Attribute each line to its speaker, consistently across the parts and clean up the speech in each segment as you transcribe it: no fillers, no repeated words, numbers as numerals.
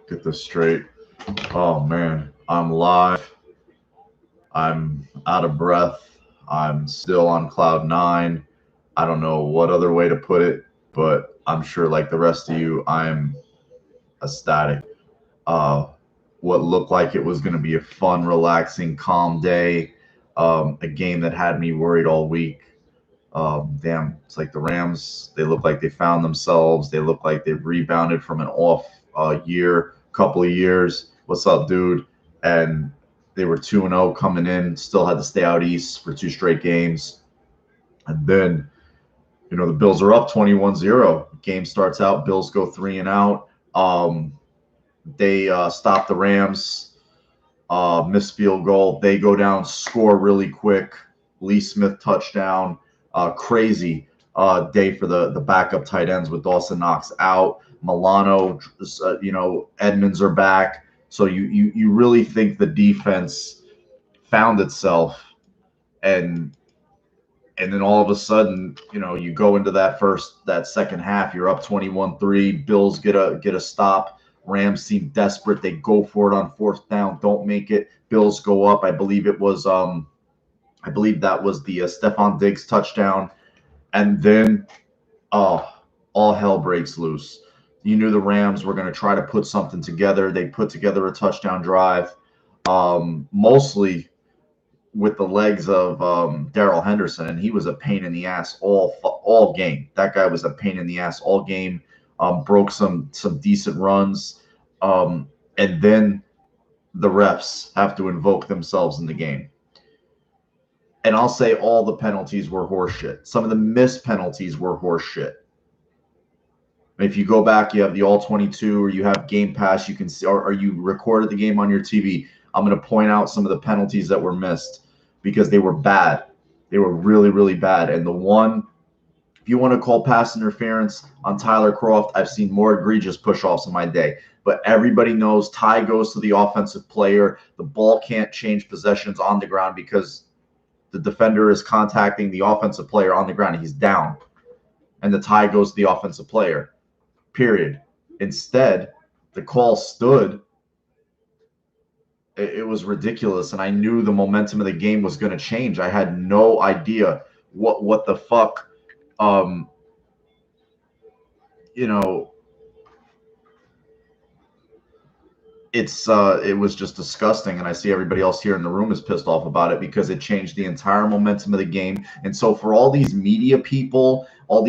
Speaker 1: Get this straight. Oh man, I'm live. I'm out of breath. I'm still on cloud nine. I don't know what other way to put it, but I'm sure, like the rest of you, I'm ecstatic. Uh, what looked like it was going to be a fun, relaxing, calm day. A game that had me worried all week. Damn, it's like the Rams. They look like they found themselves. They look like they've rebounded from an off couple of years. What's up, dude? And they were 2-0 coming in. Still had to stay out east for two straight games. And then, the Bills are up 21-0. Game starts out. Bills go 3 and out. They stop the Rams. Missed field goal. They go down, score really quick. Lee Smith touchdown. Crazy day for the backup tight ends with Dawson Knox out. Milano, Edmonds are back. So you really think the defense found itself, and then all of a sudden, you go into that second half, you're up 21-3. Bills get a stop. Rams seem desperate. They go for it on fourth down, don't make it. Bills go up. I believe that was the Stephon Diggs touchdown. And then, all hell breaks loose. You knew the Rams were going to try to put something together. They put together a touchdown drive, mostly with the legs of Darrell Henderson, and he was a pain in the ass all game. That guy was a pain in the ass all game. Broke some decent runs, and then the refs have to invoke themselves in the game. And I'll say all the penalties were horseshit. Some of the missed penalties were horseshit. If you go back, you have the all 22, or you have Game Pass, you can see, or you recorded the game on your TV. I'm going to point out some of the penalties that were missed because they were bad. They were really, really bad. And the one, if you want to call pass interference on Tyler Croft, I've seen more egregious push-offs in my day. But everybody knows tie goes to the offensive player. The ball can't change possessions on the ground because the defender is contacting the offensive player on the ground. He's down. And the tie goes to the offensive player. Period. Instead, the call stood. It was ridiculous, and I knew the momentum of the game was going to change. I had no idea what the fuck, it was just disgusting, and I see everybody else here in the room is pissed off about it because it changed the entire momentum of the game. And so for all these media people, all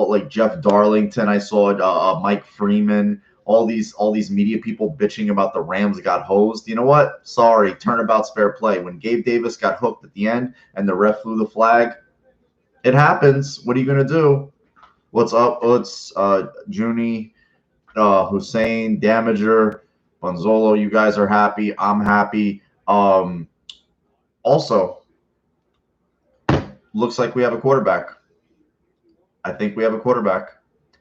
Speaker 1: like Jeff Darlington, I saw Mike Freeman, all these media people bitching about the Rams got hosed. You know what? Sorry, turnabout's fair play. When Gabe Davis got hooked at the end and the ref flew the flag, it happens. What are you gonna do? What's up? It's Junie, Hussein, Damager, Bonzolo. You guys are happy. I'm happy. Also, looks like we have a quarterback. I think we have a quarterback.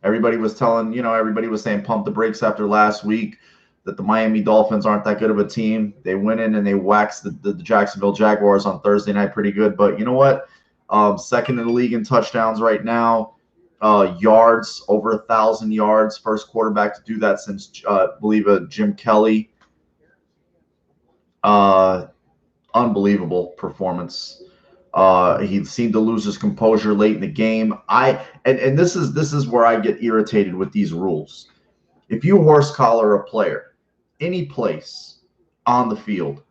Speaker 1: Everybody was saying pump the brakes after last week, that the Miami Dolphins aren't that good of a team. They went in and they waxed the Jacksonville Jaguars on Thursday night pretty good. But you know what? Second in the league in touchdowns right now. Yards, over 1,000 yards. First quarterback to do that since, I believe, Jim Kelly. Unbelievable performance. He seemed to lose his composure late in the game. And this is where I get irritated with these rules. If you horse collar a player, any place on the field,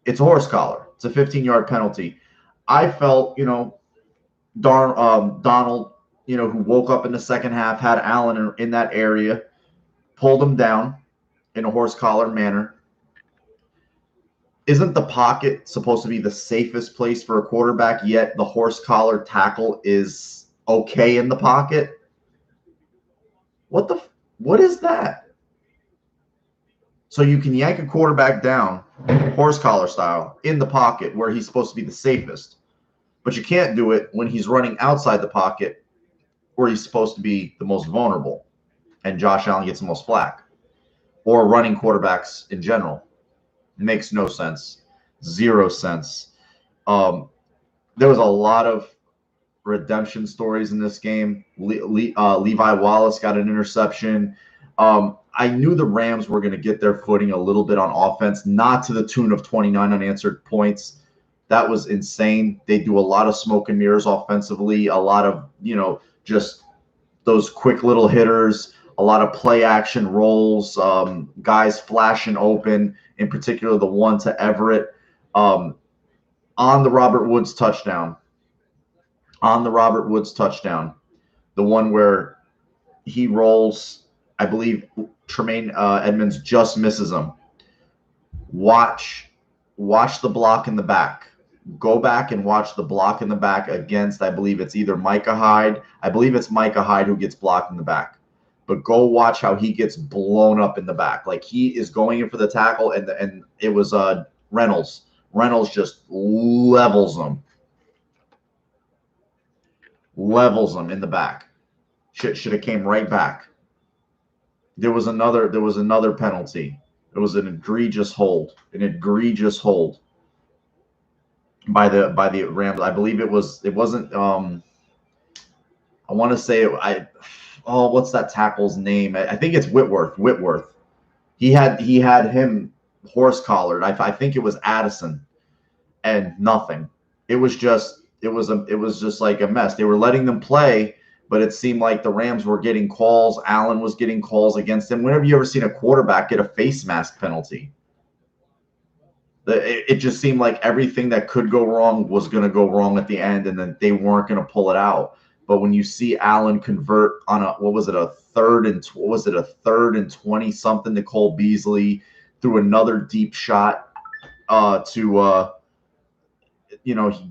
Speaker 1: it's a horse collar. It's a 15-yard penalty. I felt, Donald, who woke up in the second half, had Allen in that area, pulled him down in a horse collar manner. Isn't the pocket supposed to be the safest place for a quarterback, yet the horse collar tackle is okay in the pocket? What is that? So you can yank a quarterback down, horse collar style, in the pocket where he's supposed to be the safest. But you can't do it when he's running outside the pocket where he's supposed to be the most vulnerable and Josh Allen gets the most flack. Or running quarterbacks in general. Makes no sense. Zero sense. There was a lot of redemption stories in this game. Levi Wallace got an interception. I knew the Rams were going to get their footing a little bit on offense, not to the tune of 29 unanswered points. That was insane. They do a lot of smoke and mirrors offensively, a lot of, just those quick little hitters, a lot of play action rolls, guys flashing open, in particular the one to Everett on the Robert Woods touchdown. The one where he rolls, I believe Tremaine Edmonds just misses him. Watch the block in the back. Go back and watch the block in the back against, I believe it's either Micah Hyde. I believe it's Micah Hyde who gets blocked in the back. But go watch how he gets blown up in the back. Like he is going in for the tackle, and it was Reynolds. Reynolds just levels him in the back. Should have came right back. There was another penalty. It was an egregious hold. By the Rams. I believe it wasn't I want to say what's that tackle's name? I think it's Whitworth. He had him horse collared. I think it was Addison, and nothing. It was just like a mess. They were letting them play, but it seemed like the Rams were getting calls. Allen was getting calls against him. Whenever you ever seen a quarterback get a face mask penalty? It just seemed like everything that could go wrong was going to go wrong at the end, and then they weren't going to pull it out. But when you see Allen convert on a third and 20 something to Cole Beasley, through another deep shot he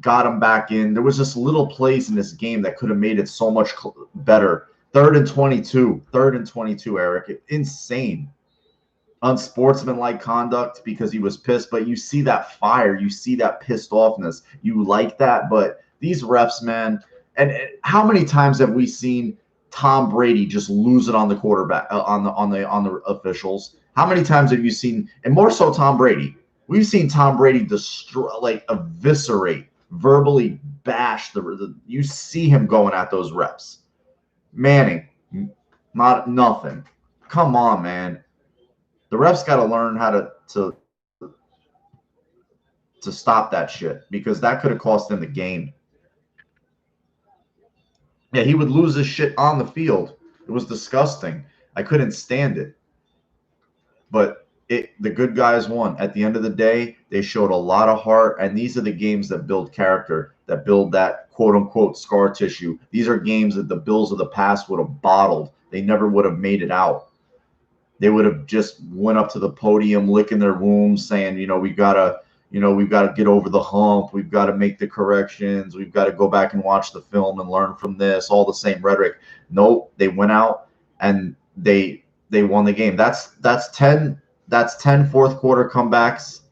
Speaker 1: got him back in. There was just little plays in this game that could have made it so much better. Third and 22, Eric. Insane. Unsportsmanlike conduct because he was pissed, but you see that fire, you see that pissed offness, you like that. But these refs, man, and how many times have we seen Tom Brady just lose it on the quarterback, on the officials? How many times have you seen, and more so Tom Brady? We've seen Tom Brady destroy, like eviscerate, verbally bash you see him going at those refs. Manning, nothing. Come on, man. The refs got to learn how to stop that shit, because that could have cost them the game. Yeah, he would lose his shit on the field. It was disgusting. I couldn't stand it. But the good guys won. At the end of the day, they showed a lot of heart, and these are the games that build character, that build that quote-unquote scar tissue. These are games that the Bills of the past would have bottled. They never would have made it out. They would have just went up to the podium, licking their wounds, saying, we've got to get over the hump. We've got to make the corrections. We've got to go back and watch the film and learn from this. All the same rhetoric. Nope. They went out and they won the game. That's 10 fourth quarter comebacks.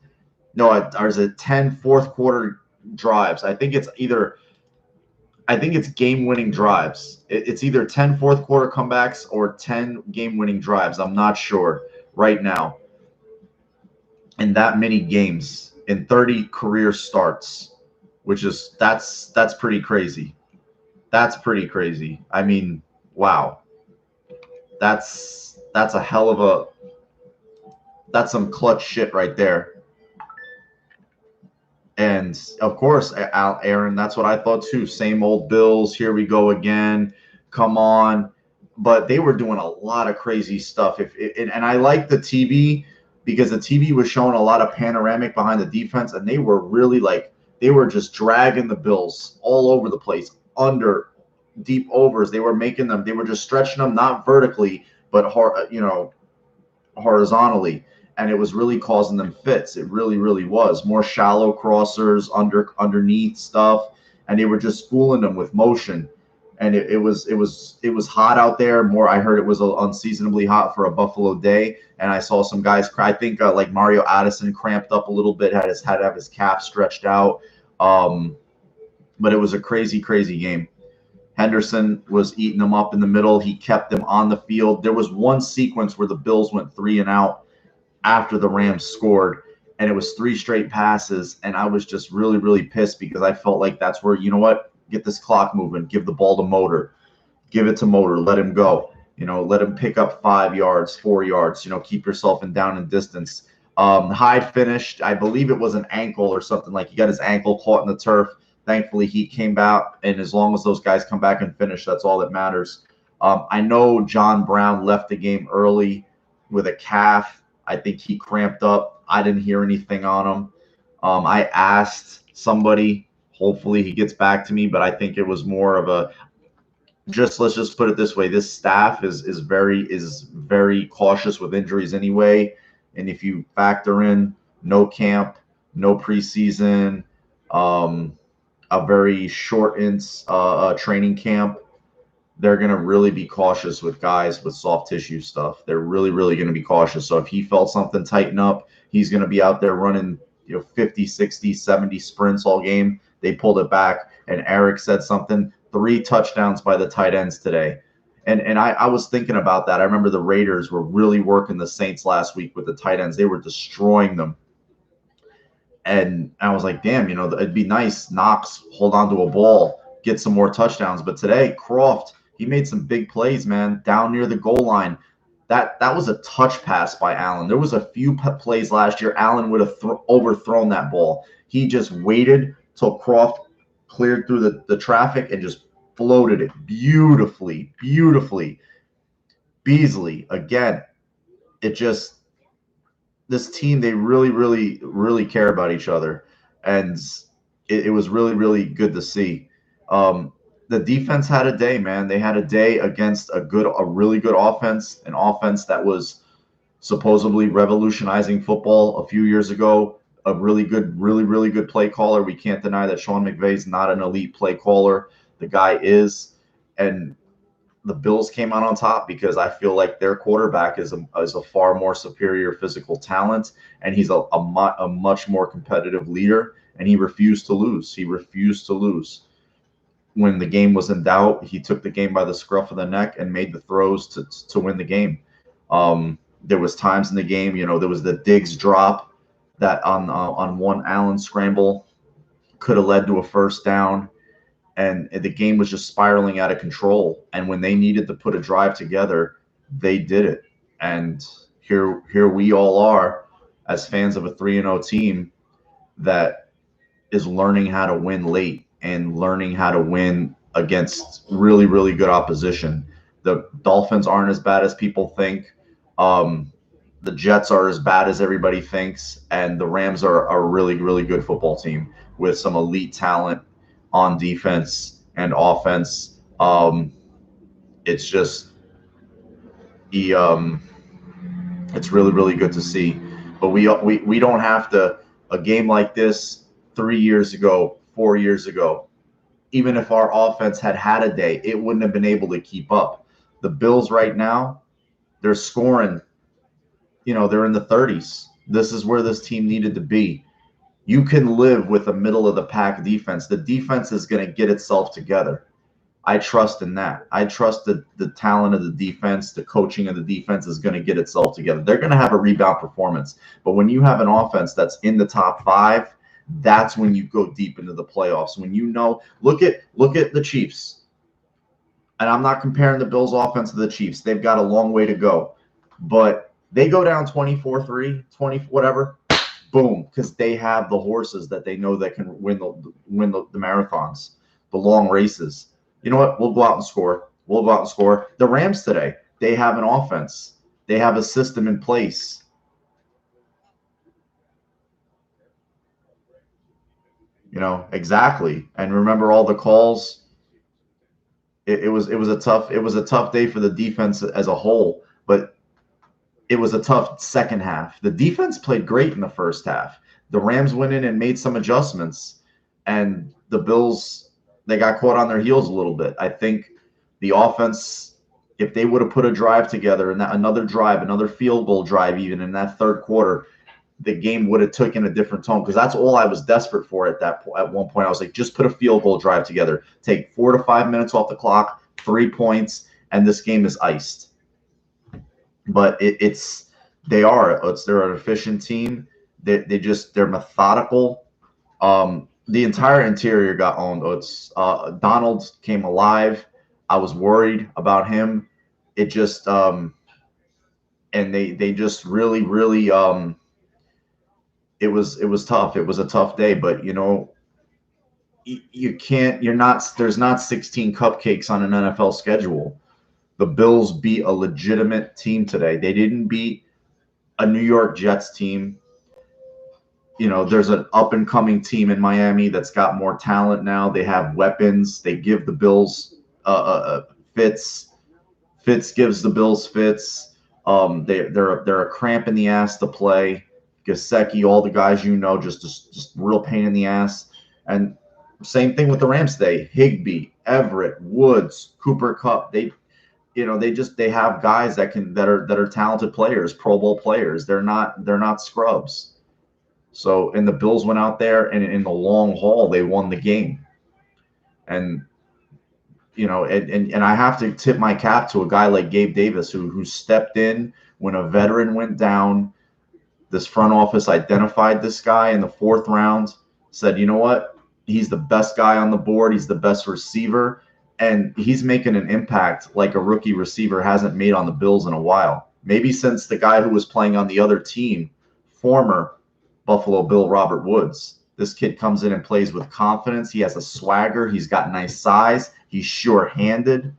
Speaker 1: No, or is it 10 fourth quarter drives? I think it's game-winning drives. It's either 10 fourth quarter comebacks or 10 game-winning drives. I'm not sure right now. In that many games, in 30 career starts, that's pretty crazy. That's pretty crazy. I mean, wow. That's a hell of that's some clutch shit right there. And of course, Aaron, that's what I thought too. Same old Bills. Here we go again. Come on. But they were doing a lot of crazy stuff. And I like the TV, because the TV was showing a lot of panoramic behind the defense, and they were really they were just dragging the Bills all over the place under deep overs. They were just stretching them, not vertically, but horizontally. And it was really causing them fits. It really, really was. More shallow crossers, underneath stuff, and they were just fooling them with motion. And it was hot out there. I heard it was unseasonably hot for a Buffalo day. And I saw some guys cry. I think like Mario Addison cramped up a little bit, had to have his calf stretched out. But it was a crazy, crazy game. Henderson was eating them up in the middle. He kept them on the field. There was one sequence where the Bills went 3 and out after the Rams scored, and it was 3 straight passes, and I was just really, really pissed, because I felt like that's where, get this clock moving, give the ball to Motor, give it to Motor, let him go. Let him pick up 5 yards, 4 yards. Keep yourself in down and distance. Hyde finished. I believe it was an ankle or something. Like, he got his ankle caught in the turf. Thankfully, he came back, and as long as those guys come back and finish, that's all that matters. I know John Brown left the game early with a calf. I think he cramped up. I didn't hear anything on him. I asked somebody. Hopefully, he gets back to me, but I think it was more of a let's just put it this way: this staff is very cautious with injuries anyway, and if you factor in no camp, no preseason, a very shortened training camp, they're going to really be cautious with guys with soft tissue stuff. They're really going to be cautious. So if he felt something tighten up, he's going to be out there running 50, 60, 70 sprints all game. They pulled it back, and Eric said something. 3 touchdowns by the tight ends today. And I was thinking about that. I remember the Raiders were really working the Saints last week with the tight ends. They were destroying them. And I was like, damn, it'd be nice. Knox, hold on to a ball, get some more touchdowns. But today, Croft, he made some big plays, man, down near the goal line. That was a touch pass by Allen. There was a few plays last year Allen would have overthrown that ball. He just waited till Croft cleared through the traffic and just floated it beautifully. Beasley, again, this team, they really care about each other. And it was really good to see. The defense had a day, man. They had a day against a really good offense, an offense that was supposedly revolutionizing football a few years ago. A really good play caller. We can't deny that Sean McVay's not an elite play caller. The guy is. And the Bills came out on top because I feel like their quarterback is a far more superior physical talent, and he's a much more competitive leader, and he refused to lose. When the game was in doubt, he took the game by the scruff of the neck and made the throws to win the game. There was times in the game, there was the Diggs drop that on one Allen scramble could have led to a first down, and the game was just spiraling out of control. And when they needed to put a drive together, they did it. And here we all are as fans of a 3-0 team that is learning how to win late and learning how to win against really good opposition. The Dolphins aren't as bad as people think. The Jets are as bad as everybody thinks, and the Rams are a really good football team with some elite talent on defense and offense. It's just it's really good to see. But we don't have to. A game like this 3 years ago, 4 years ago, even if our offense had a day, it wouldn't have been able to keep up. The Bills right now, they're scoring. They're in the 30s. This is where this team needed to be. You can live with a middle of the pack defense. The defense is going to get itself together. I trust in that. I trust that the talent of the defense, the coaching of the defense is going to get itself together. They're going to have a rebound performance. But when you have an offense that's in the top 5, that's when you go deep into the playoffs. When look at the Chiefs. And I'm not comparing the Bills offense to the Chiefs. They've got a long way to go. But they go down 24-3, 20 whatever, boom, because they have the horses that they know that can win the marathons, the long races. You know what? We'll go out and score. The Rams today, they have an offense. They have a system in place. Exactly. And remember all the calls. It was a tough day for the defense as a whole, but it was a tough second half. The defense played great in the first half. The Rams went in and made some adjustments, and the Bills, they got caught on their heels a little bit. I think the offense, if they would have put a drive together and another field goal drive even in that third quarter, the game would have taken a different tone, because that's all I was desperate for at one point. I was like, just put a field goal drive together. Take 4 to 5 minutes off the clock, 3 points, and this game is iced. But they're an efficient team. They're methodical. The entire interior got owned. Donald came alive. I was worried about him. it just and they just really it was tough. It was a tough day, but you can't. You're not. There's not 16 cupcakes on an NFL schedule. The Bills beat a legitimate team today. They didn't beat a New York Jets team. There's an up and coming team in Miami that's got more talent now. They have weapons. They give the Bills fits. Fitz gives the Bills fits. They're a cramp in the ass to play. Gesicki, all the guys just real pain in the ass. And same thing with the Rams today. Higbee, Everett, Woods, Cooper Kupp. They have guys that are talented players, Pro Bowl players. They're not scrubs. So, and the Bills went out there, and in the long haul, they won the game. And and I have to tip my cap to a guy like Gabe Davis who stepped in when a veteran went down. This front office identified this guy in the 4th round, said, you know what? He's the best guy on the board. He's the best receiver, and he's making an impact like a rookie receiver hasn't made on the Bills in a while. Maybe since the guy who was playing on the other team, former Buffalo Bill Robert Woods. This kid comes in and plays with confidence. He has a swagger. He's got nice size. He's sure-handed.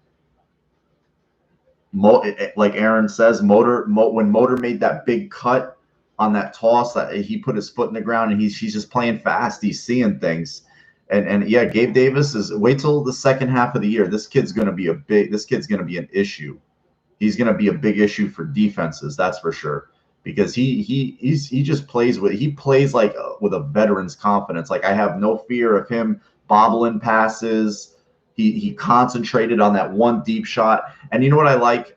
Speaker 1: Like Aaron says, when Motor made that big cut on that toss, he put his foot in the ground, and he's just playing fast. He's seeing things. And yeah, Gabe Davis wait till the second half of the year. This kid's going to be an issue. He's going to be a big issue for defenses, that's for sure. Because he just plays with a veteran's confidence. Like, I have no fear of him bobbling passes. He concentrated on that one deep shot. And you know what I like?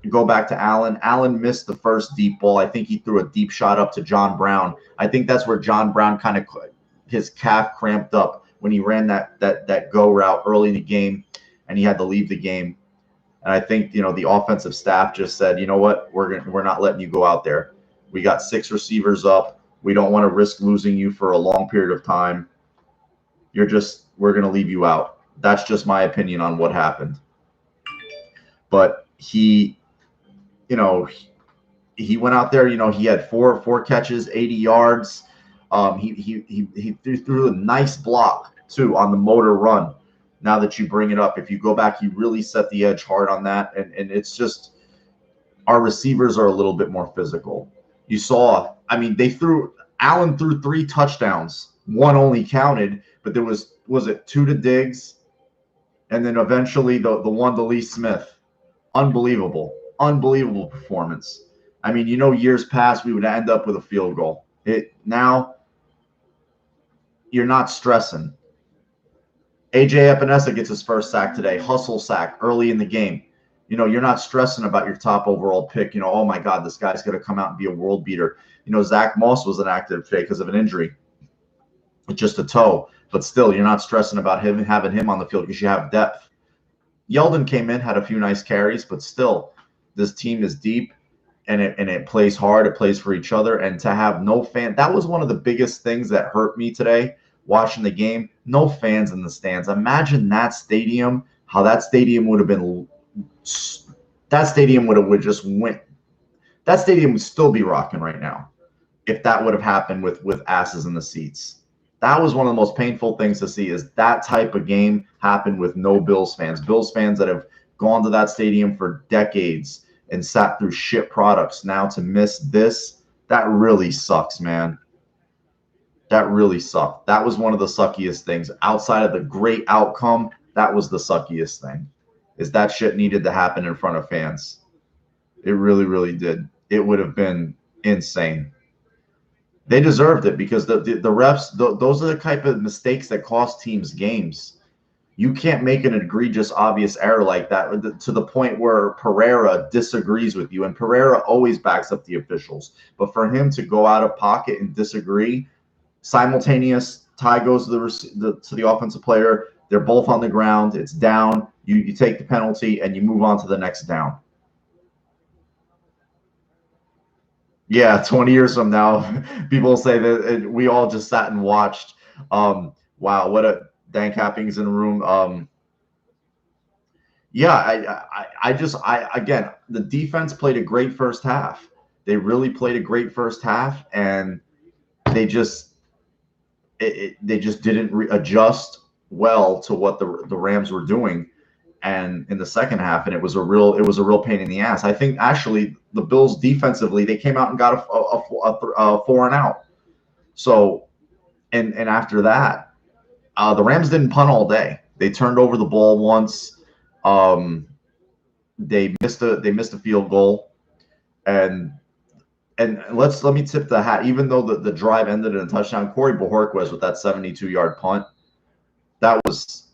Speaker 1: Go back to Allen. Allen missed the first deep ball. I think he threw a deep shot up to John Brown. I think that's where John Brown kind of his calf cramped up when he ran that go route early in the game, and he had to leave the game. And I think, the offensive staff just said, you know what, we're not letting you go out there. We got 6 receivers up. We don't want to risk losing you for a long period of time. We're going to leave you out. That's just my opinion on what happened. But he went out there, he had four catches, 80 yards. He threw a nice block too on the motor run. Now that you bring it up, if you go back, he really set the edge hard on that. And it's just, our receivers are a little bit more physical. You saw, Allen threw 3 touchdowns. 1 only counted, but there was it 2 to Diggs? And then eventually the one to Lee Smith. Unbelievable performance. Years past, we would end up with a field goal. Now, you're not stressing. AJ Epinesa gets his first sack today, hustle sack early in the game. You're not stressing about your top overall pick. Oh my God, this guy's going to come out and be a world beater. Zach Moss was inactive today because of an injury, just a toe. But still, you're not stressing about having him on the field because you have depth. Yeldon came in, had a few nice carries, but still, this team is deep, and it plays hard. It plays for each other. And to have no fan, that was one of the biggest things that hurt me today watching the game. No fans in the stands. Imagine that stadium, how that stadium would have been. That stadium would just went. That stadium would still be rocking right now if that would have happened with asses in the seats. That was one of the most painful things to see, is that type of game happen with no Bills fans. Bills fans that have gone to that stadium for decades and sat through shit products. Now to miss this, that really sucks, man. That really sucked. That was one of the suckiest things. Outside of the great outcome, that was the suckiest thing. Is that shit needed to happen in front of fans. It really, really did. It would have been insane. They deserved it because the refs, those are the type of mistakes that cost teams games. You can't make an egregious, obvious error like that to the point where Pereira disagrees with you. And Pereira always backs up the officials. But for him to go out of pocket and disagree, simultaneous tie goes to the offensive player. They're both on the ground. It's down. You take the penalty and you move on to the next down. Yeah, 20 years from now, people say that we all just sat and watched. Wow, what a Dan Capping's in the room. Yeah, again, the defense played a great first half. They really played a great first half, and they just they just didn't adjust well to what the Rams were doing, and in the second half, and it was a real pain in the ass. I think actually the Bills defensively, they came out and got a 4 and out. So and after that, the Rams didn't punt all day. They turned over the ball once. Um, they missed a field goal, and let me tip the hat. Even though the drive ended in a touchdown, Corey Bojorquez with that 72-yard punt, that was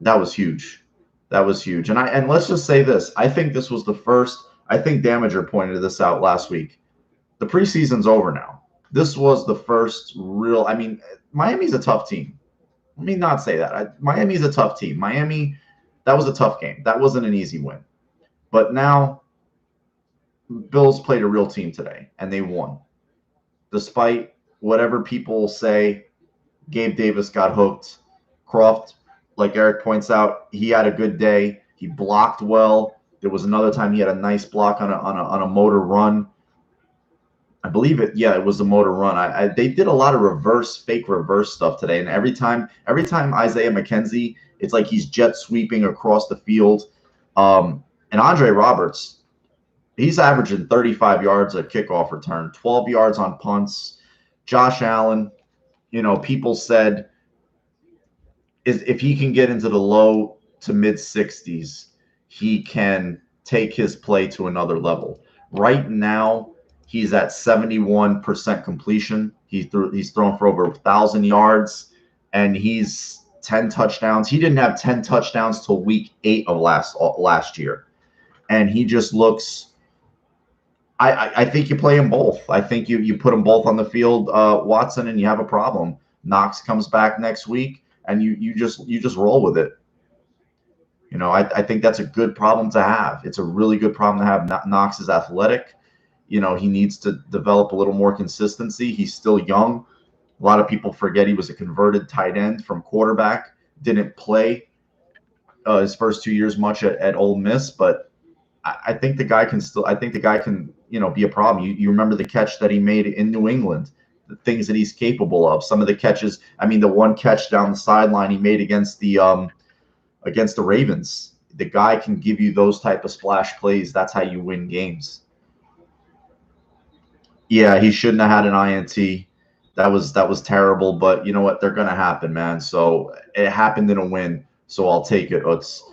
Speaker 1: that was huge. That was huge. And let's just say this. I think this was the first. I think Damager pointed this out last week. The preseason's over now. This was the first real. I mean, Miami's a tough team. Let me not say that. Miami's a tough team. Miami, that was a tough game. That wasn't an easy win. But now, Bills played a real team today, and they won. Despite whatever people say, Gabe Davis got hooked. Croft, like Eric points out, he had a good day. He blocked well. There was another time he had a nice block on a motor run. I believe it. Yeah, it was a motor run. They did a lot of fake reverse stuff today, and every time Isaiah McKenzie, it's like he's jet sweeping across the field. And Andre Roberts, he's averaging 35 yards a kickoff return, 12 yards on punts. Josh Allen, people said if he can get into the low to mid 60s, he can take his play to another level. Right now, he's at 71% completion. He's thrown for over 1,000 yards, and he's 10 touchdowns. He didn't have 10 touchdowns till week 8 of last year, and he just looks. I think you play them both. I think you put them both on the field, Watson, and you have a problem. Knox comes back next week, and you just roll with it. I think that's a good problem to have. It's a really good problem to have. Knox is athletic. He needs to develop a little more consistency. He's still young. A lot of people forget he was a converted tight end from quarterback. Didn't play his first 2 years much at Ole Miss, but I think the guy can still. I think the guy can, be a problem. You remember the catch that he made in New England, the things that he's capable of. Some of the catches. I mean, the one catch down the sideline he made against the Ravens. The guy can give you those type of splash plays. That's how you win games. Yeah, he shouldn't have had an INT. That was terrible. But you know what? They're gonna happen, man. So it happened in a win. So I'll take it. It's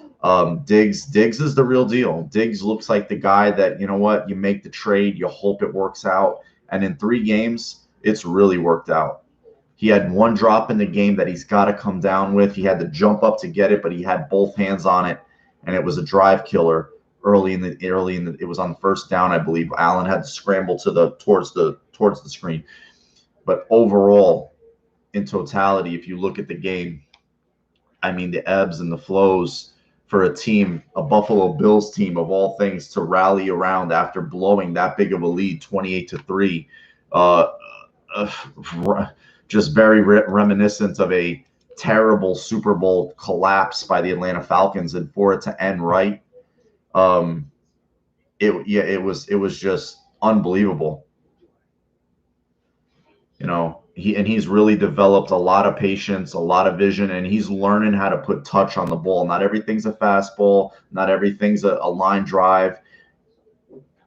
Speaker 1: Diggs. Diggs is the real deal. Diggs looks like the guy that, you make the trade, you hope it works out, and in 3 games, it's really worked out. He had one drop in the game that he's got to come down with. He had to jump up to get it, but he had both hands on it, and it was a drive killer early in the. It was on the first down, I believe. Allen had to scramble towards the screen, but overall, in totality, if you look at the game, I mean, the ebbs and the flows for a team, a Buffalo Bills team of all things, to rally around after blowing that big of a lead, 28-3. Uh, just very reminiscent of a terrible Super Bowl collapse by the Atlanta Falcons, and for it to end right, it was just unbelievable. He's really developed a lot of patience, a lot of vision, and he's learning how to put touch on the ball. Not everything's a fastball, not everything's a line drive.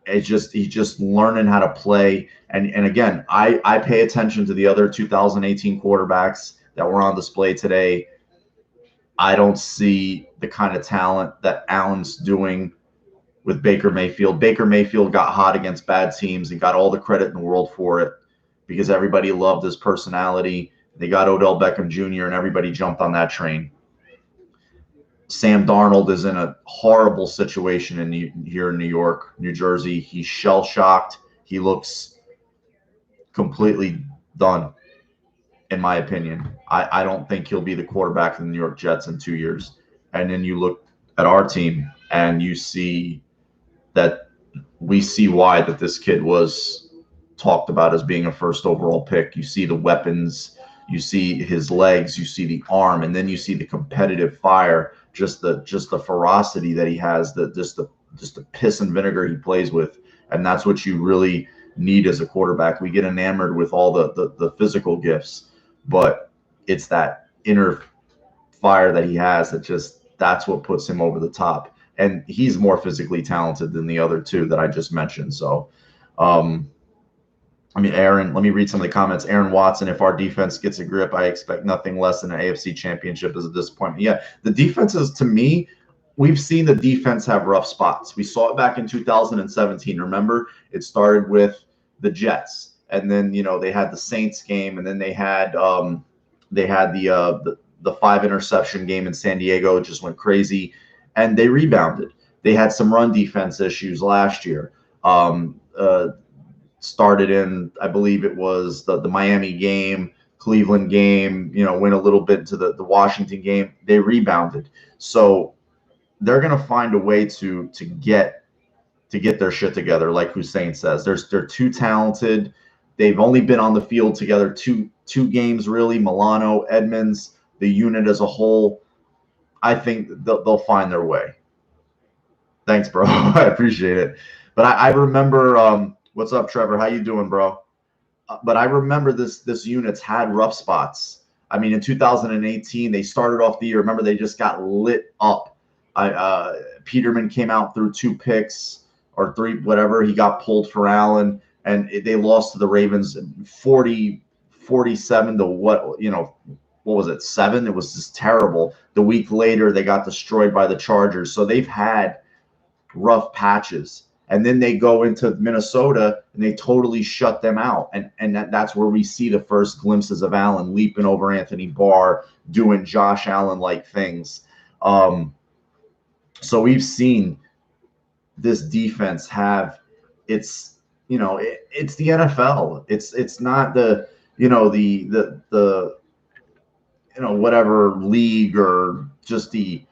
Speaker 1: He's just learning how to play. And again, I pay attention to the other 2018 quarterbacks that were on display today. I don't see the kind of talent that Allen's doing with Baker Mayfield. Baker Mayfield got hot against bad teams and got all the credit in the world for it because everybody loved his personality. They got Odell Beckham Jr. and everybody jumped on that train. Sam Darnold is in a horrible situation here in New York, New Jersey. He's shell-shocked. He looks completely done, in my opinion. I don't think he'll be the quarterback of the New York Jets in 2 years. And then you look at our team and you see that we see why that this kid was talked about as being a first overall pick. You see the weapons, you see his legs, you see the arm, and then you see the competitive fire just the ferocity that he has, just the piss and vinegar he plays with, and that's what you really need as a quarterback. We get enamored with all the physical gifts, but it's that inner fire that he has that's what puts him over the top. And he's more physically talented than the other two that I just mentioned. So, Aaron, let me read some of the comments. Aaron Watson, if our defense gets a grip, I expect nothing less than an AFC championship as a disappointment. Yeah, the defenses, to me, we've seen the defense have rough spots. We saw it back in 2017. Remember, it started with the Jets, and then they had the Saints game, and then they had the 5 interception game in San Diego. It just went crazy, and they rebounded. They had some run defense issues last year. Started in, I believe it was the Miami game, Cleveland game, went a little bit to the Washington game. They rebounded. So they're going to find a way to get their shit together. Like Hussein says, they're too talented. They've only been on the field together two games, really. Milano, Edmonds, the unit as a whole. I think they'll find their way. Thanks, bro. I appreciate it. But I remember, what's up, Trevor? How you doing, bro? But I remember this unit's had rough spots. I mean, in 2018, they started off the year. Remember, they just got lit up. Peterman came out through 2 picks or 3, whatever. He got pulled for Allen, and they lost to the Ravens 47 to what was it, 7? It was just terrible. The week later, they got destroyed by the Chargers. So they've had rough patches. And then they go into Minnesota and they totally shut them out. And that's where we see the first glimpses of Allen leaping over Anthony Barr, doing Josh Allen-like things. So we've seen this defense have it's the NFL. It's not the whatever league or just the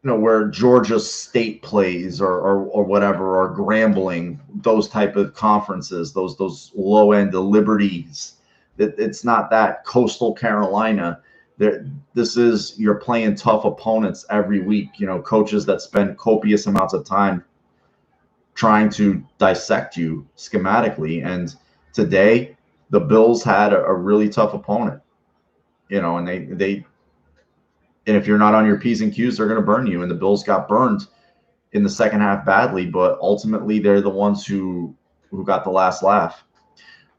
Speaker 1: where Georgia State plays or whatever, or Grambling, those type of conferences, those low end, the Liberties. It's not that. Coastal Carolina. This is, you're playing tough opponents every week. Coaches that spend copious amounts of time trying to dissect you schematically. And today, the Bills had a really tough opponent. And and if you're not on your P's and Q's, they're going to burn you. And the Bills got burned in the second half badly, but ultimately they're the ones who got the last laugh.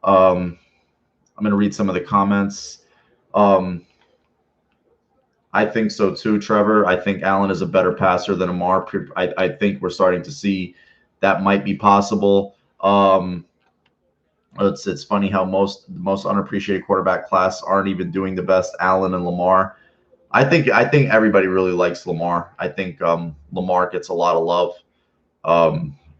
Speaker 1: I'm going to read some of the comments. I think so too, Trevor. I think Allen is a better passer than Amar. I think we're starting to see that might be possible. It's funny how the most unappreciated quarterback class aren't even doing the best. Allen and Lamar. I think everybody really likes Lamar. I think Lamar gets a lot of love.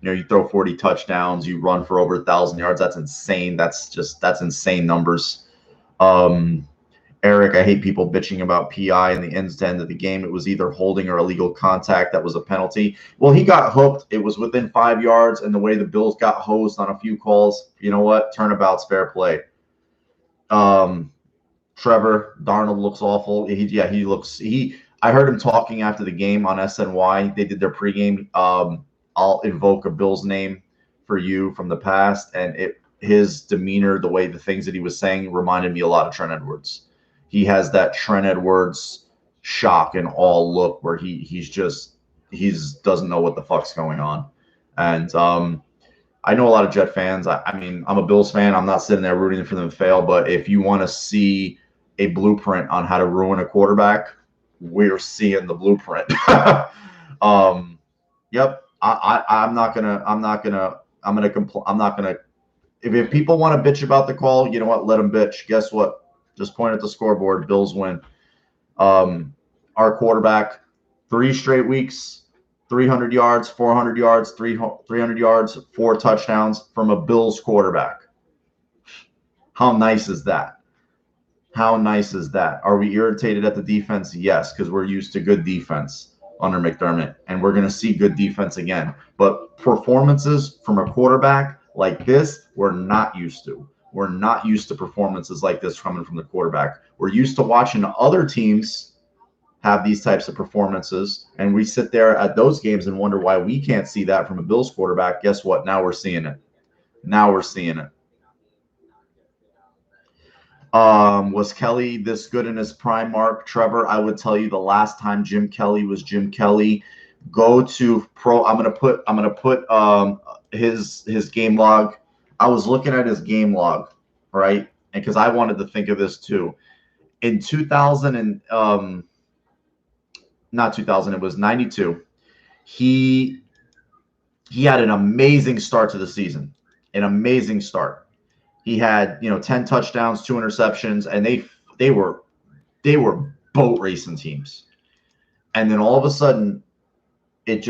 Speaker 1: You throw 40 touchdowns, you run for over 1,000 yards. That's insane. That's insane numbers. Eric, I hate people bitching about PI in the end of the game. It was either holding or illegal contact that was a penalty. Well, he got hooked. It was within 5 yards, and the way the Bills got hosed on a few calls, you know what? Turnabout's fair play. Trevor, Darnold looks awful. I heard him talking after the game on SNY. They did their pregame. I'll invoke a Bills name for you from the past, and his demeanor, the things that he was saying, reminded me a lot of Trent Edwards. He has that Trent Edwards shock and awe look where he doesn't know what the fuck's going on. And I know a lot of Jet fans. I mean, I'm a Bills fan. I'm not sitting there rooting for them to fail, but if you want to see a blueprint on how to ruin a quarterback, we're seeing the blueprint. Yep. I'm not gonna. If people want to bitch about the call, you know what? Let them bitch. Guess what? Just point at the scoreboard. Bills win. Our quarterback, 3 straight weeks, 300 yards, 400 yards, 300 yards, 4 touchdowns from a Bills quarterback. How nice is that? How nice is that? Are we irritated at the defense? Yes, because we're used to good defense under McDermott, and we're going to see good defense again. But performances from a quarterback like this, we're not used to. We're not used to performances like this coming from the quarterback. We're used to watching other teams have these types of performances, and we sit there at those games and wonder why we can't see that from a Bills quarterback. Guess what? Now we're seeing it. Now we're seeing it. Was Kelly this good in his prime, Mark? Trevor, I would tell you the last time Jim Kelly was Jim Kelly. Go to pro. I'm gonna put his game log. I was looking at his game log, right? And because I wanted to think of this too. In 2000 and not 2000, it was 92. He had an amazing start to the season. An amazing start. He had, 10 touchdowns, 2 interceptions, and they were boat racing teams. And then all of a sudden, it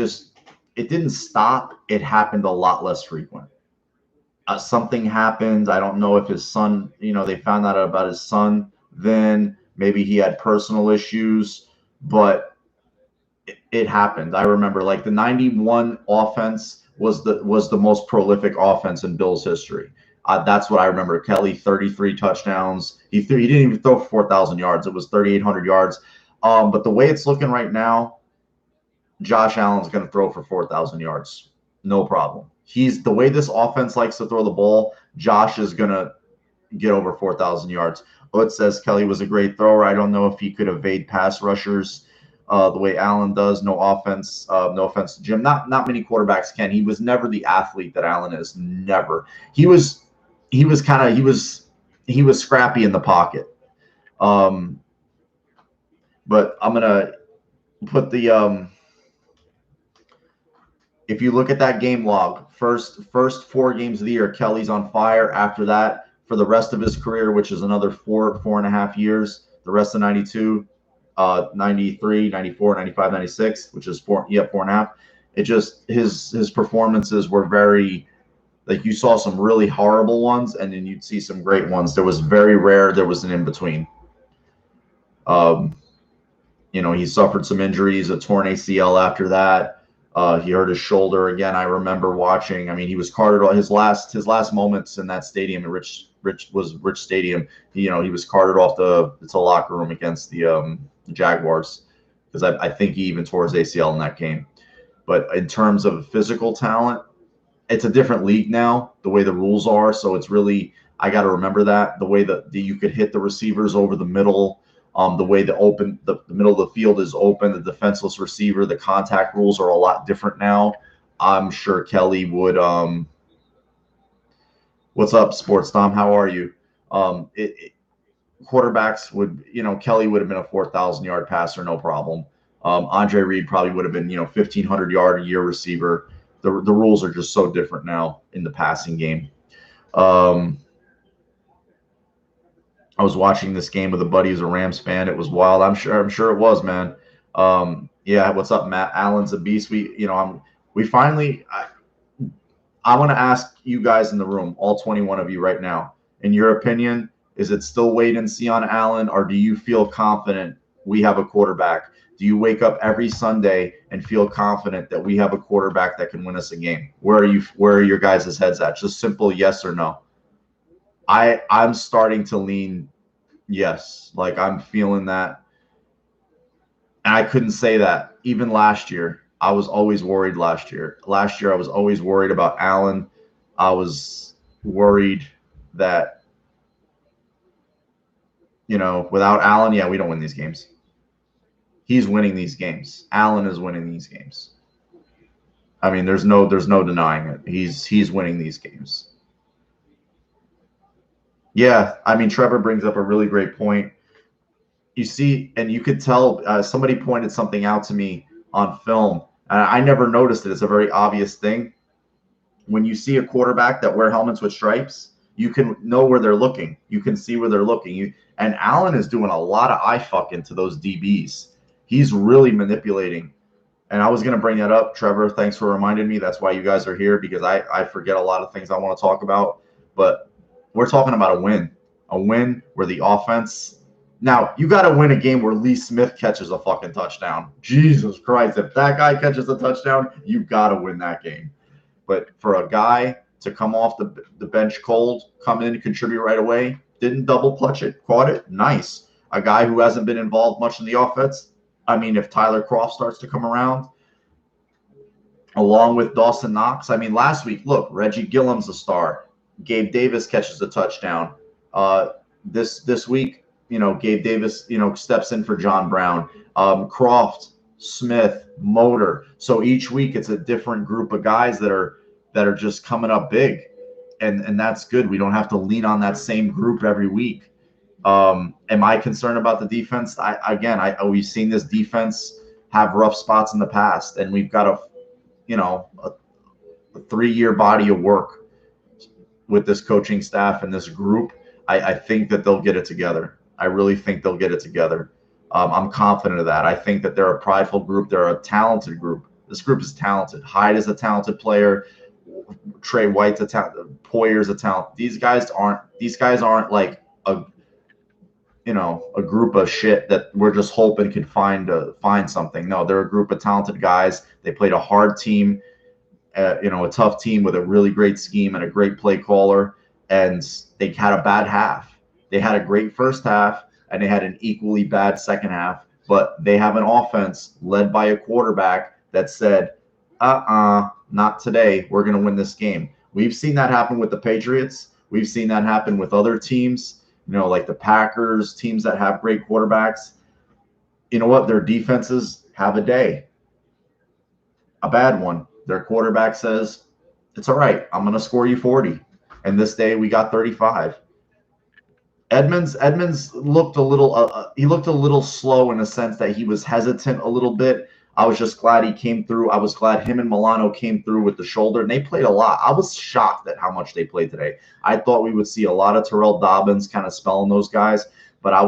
Speaker 1: didn't stop. It happened a lot less frequent. Something happened. I don't know if his son, they found out about his son then. Maybe he had personal issues, but it happened. I remember like the 91 offense was the most prolific offense in Bills history. That's what I remember. Kelly, 33 touchdowns. He didn't even throw for 4,000 yards. It was 3,800 yards. But the way it's looking right now, Josh Allen's going to throw for 4,000 yards. No problem. The way this offense likes to throw the ball, Josh is going to get over 4,000 yards. It says Kelly was a great thrower. I don't know if he could evade pass rushers the way Allen does. No offense to Jim. Not many quarterbacks can. He was never the athlete that Allen is. Never. He was scrappy in the pocket. But I'm gonna put the if you look at that game log, first 4 games of the year, Kelly's on fire. After that, for the rest of his career, which is another 4.5 years, the rest of 92, 93, 94, 95, 96, which is 4.5. It just his performances were very, like, you saw some really horrible ones, and then you'd see some great ones. There was very rare there was an in between. He suffered some injuries, a torn ACL after that. He hurt his shoulder again. I remember watching. I mean, he was carted off his last moments in that stadium, at Rich Stadium. He was carted off the locker room against the Jaguars, because I think he even tore his ACL in that game. But in terms of physical talent, it's a different league now, the way the rules are. So it's really, I got to remember that the way that you could hit the receivers over the middle. The way the middle of the field is open, the defenseless receiver, the contact rules are a lot different now. I'm sure Kelly would. What's up, Sports Tom? How are you? Quarterbacks would, Kelly would have been a 4,000-yard passer, no problem. Andre Reed probably would have been, 1,500-yard a year receiver. The rules are just so different now in the passing game. I was watching this game with a buddy who's a Rams fan. It was wild. I'm sure it was, man. Yeah. What's up, Matt? Allen's a beast. I want to ask you guys in the room, all 21 of you right now, in your opinion, is it still wait and see on Allen, or do you feel confident we have a quarterback? Do you wake up every Sunday and feel confident that we have a quarterback that can win us a game? Where are your guys' heads at? Just simple yes or no. I'm starting to lean yes. Like, I'm feeling that. And I couldn't say that even last year. I was always worried last year. Last year, I was always worried about Allen. I was worried that, without Allen, yeah, we don't win these games. He's winning these games. Allen is winning these games. I mean, there's no denying it. He's winning these games. Yeah, I mean, Trevor brings up a really great point. You see, and you could tell, somebody pointed something out to me on film. I never noticed it. It's a very obvious thing. When you see a quarterback that wear helmets with stripes, you can know where they're looking. You can see where they're looking. And Allen is doing a lot of eye fucking to those DBs. He's really manipulating. And I was going to bring that up, Trevor. Thanks for reminding me. That's why you guys are here, because I forget a lot of things I want to talk about. But we're talking about a win where the offense. Now, you got to win a game where Lee Smith catches a fucking touchdown. Jesus Christ. If that guy catches a touchdown, you got to win that game. But for a guy to come off the bench cold, come in and contribute right away, didn't double clutch it, caught it, nice. A guy who hasn't been involved much in the offense, I mean, if Tyler Croft starts to come around, along with Dawson Knox. I mean, last week, look, Reggie Gilliam's a star. Gabe Davis catches a touchdown. This week, Gabe Davis, steps in for John Brown. Croft, Smith, Motor. So each week it's a different group of guys that are just coming up big, and that's good. We don't have to lean on that same group every week. Am I concerned about the defense? We've seen this defense have rough spots in the past, and we've got a 3-year body of work with this coaching staff and this group. I think that they'll get it together. I really think they'll get it together. I'm confident of that. I think that they're a prideful group. They're a talented group. This group is talented. Hyde is a talented player. Trey White's a talent. Poyer's a talent. These guys aren't like a group of shit that we're just hoping could find something. No, they're a group of talented guys. They played a hard team, a tough team with a really great scheme and a great play caller, and they had a bad half. They had a great first half, and they had an equally bad second half, but they have an offense led by a quarterback that said, not today. We're going to win this game. We've seen that happen with the Patriots. We've seen that happen with other teams, like the Packers, teams that have great quarterbacks. You know what? Their defenses have a day, a bad one. Their quarterback says, it's all right. I'm going to score you 40. And this day we got 35. Edmonds looked a little slow in the sense that he was hesitant a little bit. I was just glad he came through. I was glad him and Milano came through with the shoulder, and they played a lot. I was shocked at how much they played today. I thought we would see a lot of Terrell Dobbins kind of spelling those guys, but I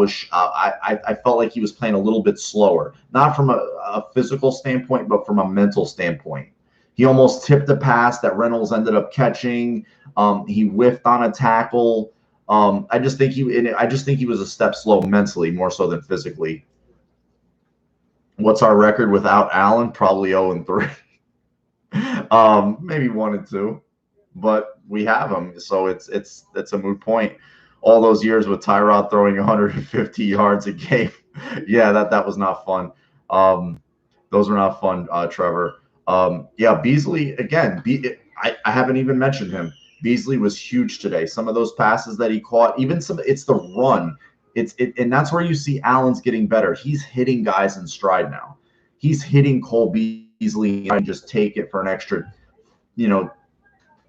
Speaker 1: felt like he was playing a little bit slower, not from a physical standpoint, but from a mental standpoint. He almost tipped a pass that Reynolds ended up catching. He whiffed on a tackle. I just think he was a step slow mentally more so than physically. What's our record without Allen? Probably 0-3. Maybe 1-2, but we have him, so it's a moot point. All those years with Tyrod throwing 150 yards a game, yeah, that was not fun. Those were not fun, Trevor. Beasley again. I haven't even mentioned him. Beasley was huge today. Some of those passes that he caught, it's the run. And that's where you see Allen's getting better. He's hitting guys in stride now. He's hitting Cole Beasley and just take it for an extra,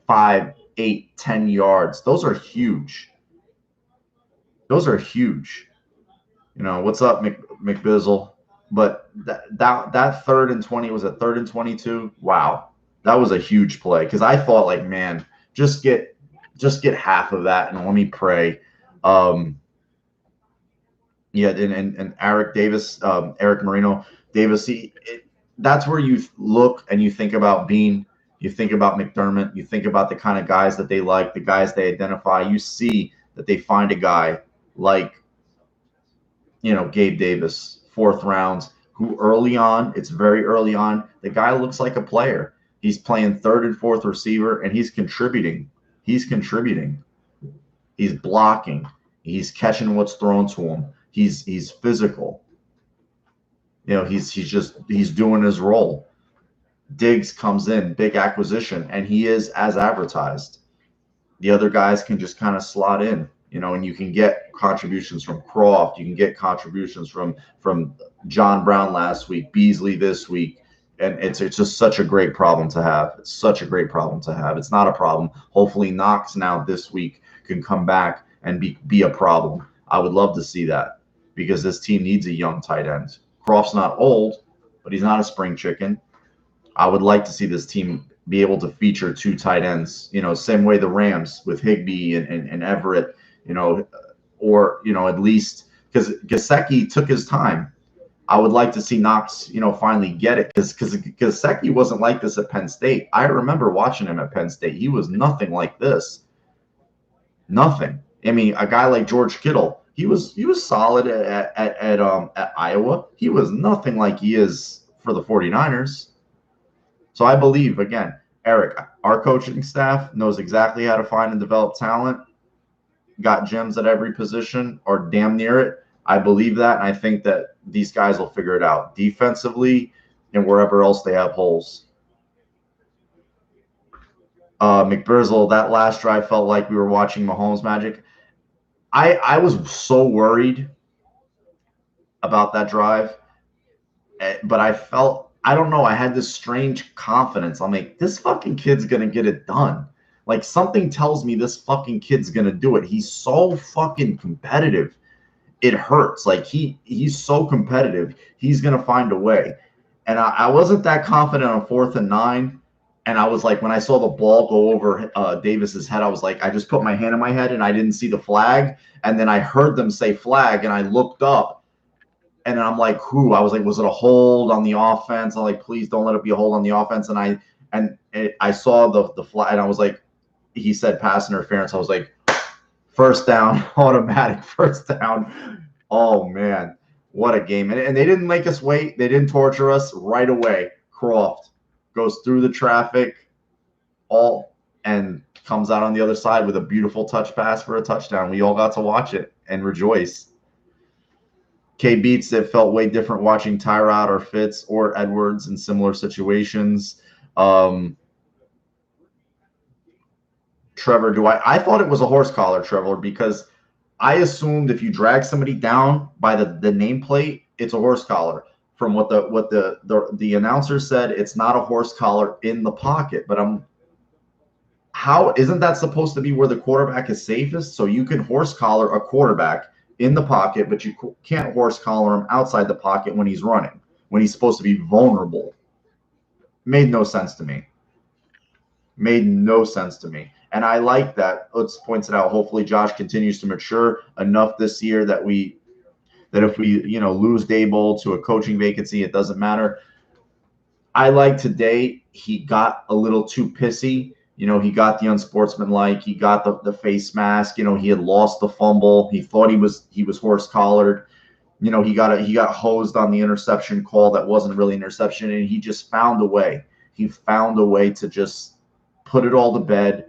Speaker 1: 5, 8, 10 yards. Those are huge. What's up, McBizzle? But that 3rd and 20 was a 3rd and 22. Wow, that was a huge play because I thought like, man, just get half of that and let me pray. And Eric Marino Davis, that's where you look and you think about Bean, you think about McDermott, you think about the kind of guys that they like, the guys they identify. You see that they find a guy like, Gabe Davis, 4th round, who early on, it's very early on, the guy looks like a player. He's playing 3rd and 4th receiver, and he's contributing. He's blocking. He's catching what's thrown to him. He's physical. He's doing his role. Diggs comes in, big acquisition, and he is as advertised. The other guys can just kind of slot in, and you can get contributions from Croft. You can get contributions from John Brown last week, Beasley this week. And it's just such a great problem to have. It's such a great problem to have. It's not a problem. Hopefully Knox now this week can come back and be a problem. I would love to see that because this team needs a young tight end. Croft's not old, but he's not a spring chicken. I would like to see this team be able to feature 2 tight ends, same way the Rams with Higbee and Everett, or, at least because Gesicki took his time. I would like to see Knox, finally get it because Gesicki wasn't like this at Penn State. I remember watching him at Penn State. He was nothing like this. Nothing. I mean, a guy like George Kittle, he was solid at Iowa. He was nothing like he is for the 49ers. So I believe, again, Eric, our coaching staff knows exactly how to find and develop talent, got gems at every position or damn near it. I believe that, and I think that these guys will figure it out defensively and wherever else they have holes. McBrizzle, that last drive felt like we were watching Mahomes magic. I was so worried about that drive, but I don't know, I had this strange confidence. I'm like, this fucking kid's going to get it done. Like, something tells me this fucking kid's going to do it. He's so fucking competitive. It hurts. Like, he's so competitive. He's going to find a way. And I wasn't that confident on 4th and 9. And I was like, when I saw the ball go over Davis's head, I was like, I just put my hand in my head and I didn't see the flag. And then I heard them say flag and I looked up and I'm like, who? I was like, was it a hold on the offense? I'm like, please don't let it be a hold on the offense. And I saw the flag and I was like, he said pass interference. I was like, first down, automatic first down. Oh, man, what a game. And they didn't make us wait. They didn't torture us right away. Croft goes through the traffic and comes out on the other side with a beautiful touch pass for a touchdown. We all got to watch it and rejoice. K Beats, it felt way different watching Tyrod or Fitz or Edwards in similar situations. Trevor, I thought it was a horse collar, Trevor, because I assumed if you drag somebody down by the nameplate, it's a horse collar. From what the announcer said, it's not a horse collar in the pocket. But how isn't that supposed to be where the quarterback is safest? So you can horse collar a quarterback in the pocket, but you can't horse collar him outside the pocket when he's running, when he's supposed to be vulnerable. Made no sense to me. Made no sense to me. And I like that. Let's point it out. Hopefully Josh continues to mature enough this year that if we, lose Daboll to a coaching vacancy, it doesn't matter. I like today he got a little too pissy. He got the unsportsmanlike. He got the face mask. He had lost the fumble. He thought he was horse collared. He got hosed on the interception call that wasn't really an interception, and he just found a way. He found a way to just put it all to bed,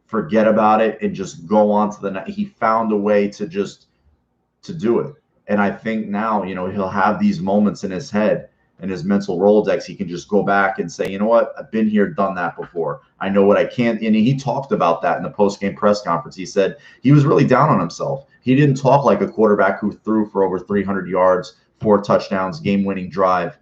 Speaker 1: forget about it, and just go on to the next. He found a way to do it. And I think now, he'll have these moments in his head and his mental Rolodex. He can just go back and say, you know what? I've been here, done that before. I know what I can't. And he talked about that in the post-game press conference. He said he was really down on himself. He didn't talk like a quarterback who threw for over 300 yards, 4 touchdowns, game-winning drive,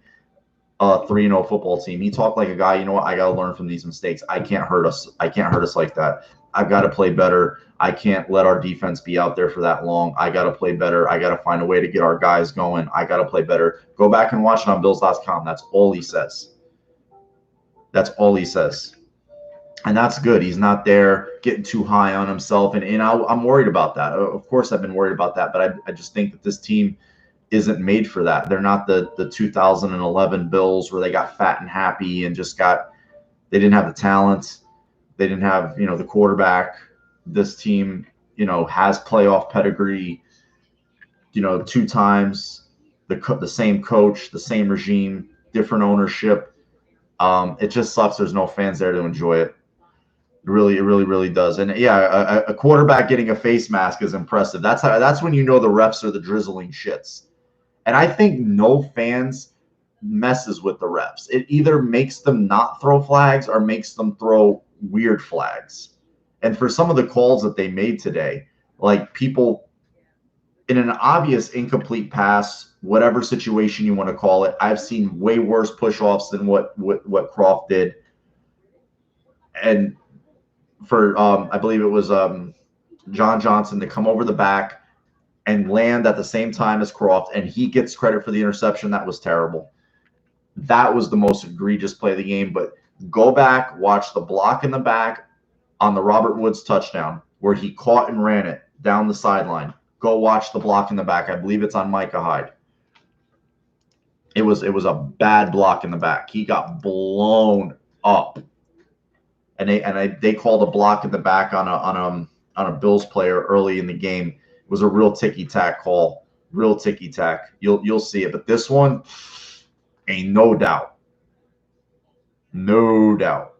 Speaker 1: 3-0 football team. He talked like a guy, you know what? I got to learn from these mistakes. I can't hurt us. I can't hurt us like that. I've got to play better. I can't let our defense be out there for that long. I got to play better. I got to find a way to get our guys going. I got to play better. Go back and watch it on Bills.com. That's all he says. That's all he says. And that's good. He's not there getting too high on himself. And I'm worried about that. Of course, I've been worried about that. But I just think that this team isn't made for that. They're not the 2011 Bills where they got fat and happy and they didn't have the talent. They didn't have, the quarterback. This team, has playoff pedigree, 2 times, the same coach, the same regime, different ownership. It just sucks there's no fans there to enjoy it. It really, really does. And yeah, a quarterback getting a face mask is impressive. That's when the refs are the drizzling shits. And I think no fans messes with the refs. It either makes them not throw flags or makes them throw weird flags. And for some of the calls that they made today, like people in an obvious incomplete pass, whatever situation you want to call it, I've seen way worse push-offs than what Croft did. And for I believe it was John Johnson to come over the back and land at the same time as Croft, and he gets credit for the interception. That was terrible. That was the most egregious play of the game. But go back, watch the block in the back on the Robert Woods touchdown where he caught and ran it down the sideline. Go watch the block in the back. I believe it's on Micah Hyde. It was a bad block in the back. He got blown up. And they called a block in the back on a Bills player early in the game. It was a real ticky-tack call. Real ticky-tack. You'll see it. But this one, ain't no doubt. No doubt.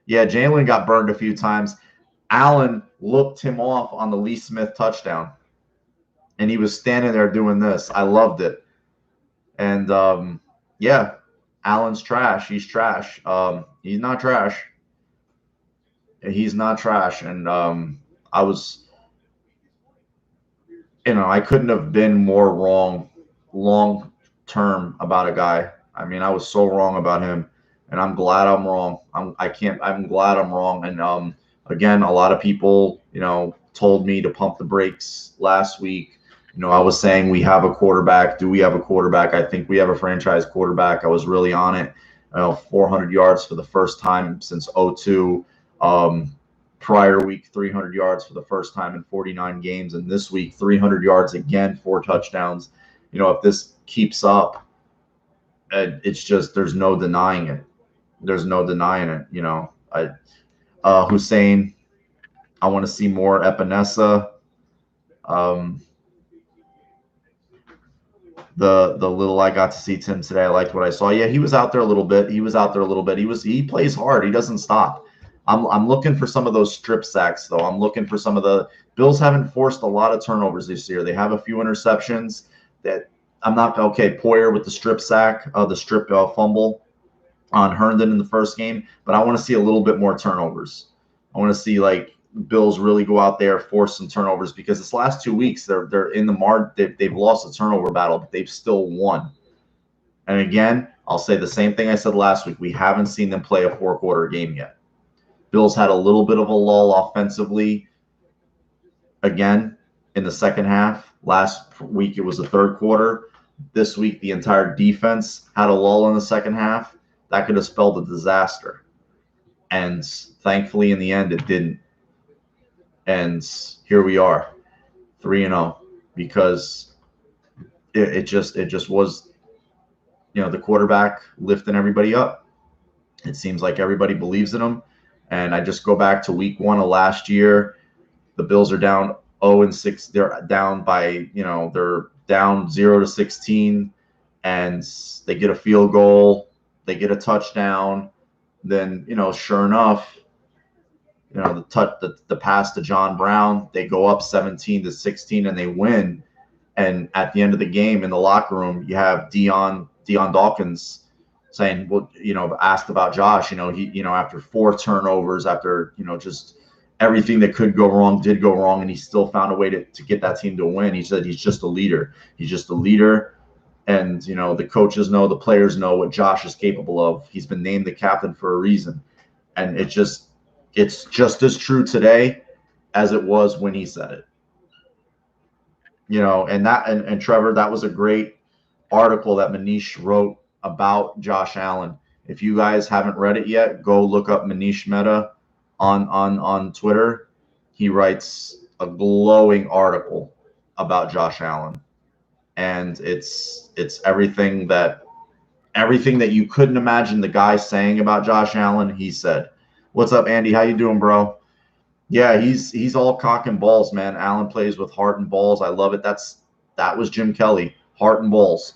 Speaker 1: Yeah, Jalen got burned a few times. Allen looked him off on the Lee Smith touchdown. and he was standing there doing this. I loved it. And yeah, Allen's trash. He's trash. He's not trash. He's not trash. And I was, I couldn't have been more wrong long term about a guy. I mean, I was so wrong about him, and I'm glad I'm wrong. I'm glad I'm wrong. And again, a lot of people, told me to pump the brakes last week. I was saying we have a quarterback. Do we have a quarterback? I think we have a franchise quarterback. I was really on it. 400 yards for the first time since '02. Prior week, 300 yards for the first time in 49 games. And this week, 300 yards again, 4 touchdowns. If this keeps up, it's just, there's no denying it. There's no denying it. Hussein, I want to see more Epinesa. The little I got to see Tim today, I liked what I saw. Yeah, he was out there a little bit. He plays hard. He doesn't stop. I'm looking for some of those strip sacks, though. I'm looking for some of the Bills haven't forced a lot of turnovers this year. They have a few interceptions that I'm not okay. Poyer with the strip sack, the strip fumble on Herndon in the first game, but I want to see a little bit more turnovers. I want to see Bills really go out there, force some turnovers, because this last 2 weeks they're in the mark. They've lost a turnover battle, but they've still won. And again, I'll say the same thing I said last week. We haven't seen them play a 4-quarter game yet. Bills had a little bit of a lull offensively again in the second half. Last week it was the third quarter. This week the entire defense had a lull in the second half. That could have spelled a disaster. And thankfully in the end it didn't. And here we are, 3-0, because it just was, the quarterback lifting everybody up. It seems like everybody believes in him. And I just go back to week 1 of last year. The Bills are down 0-6. They're down by, they're down 0-16, and they get a field goal. They get a touchdown. Then, sure enough, the pass to John Brown, they go up 17-16 and they win. And at the end of the game in the locker room, you have Dion Dawkins saying, well, asked about Josh, he, after 4 turnovers, after, just everything that could go wrong did go wrong, and he still found a way to get that team to win. He said he's just a leader. He's just a leader. And, the coaches know, the players know what Josh is capable of. He's been named the captain for a reason. And it's just as true today as it was when he said it. And Trevor, that was a great article that Manish wrote about Josh Allen. If you guys haven't read it yet, go look up Manish Mehta on Twitter. He writes a glowing article about Josh Allen, and it's everything that you couldn't imagine the guy saying about Josh Allen, he said. What's up, Andy? How you doing, bro? Yeah, he's all cock and balls, man. Allen plays with heart and balls. I love it. That was Jim Kelly, heart and balls.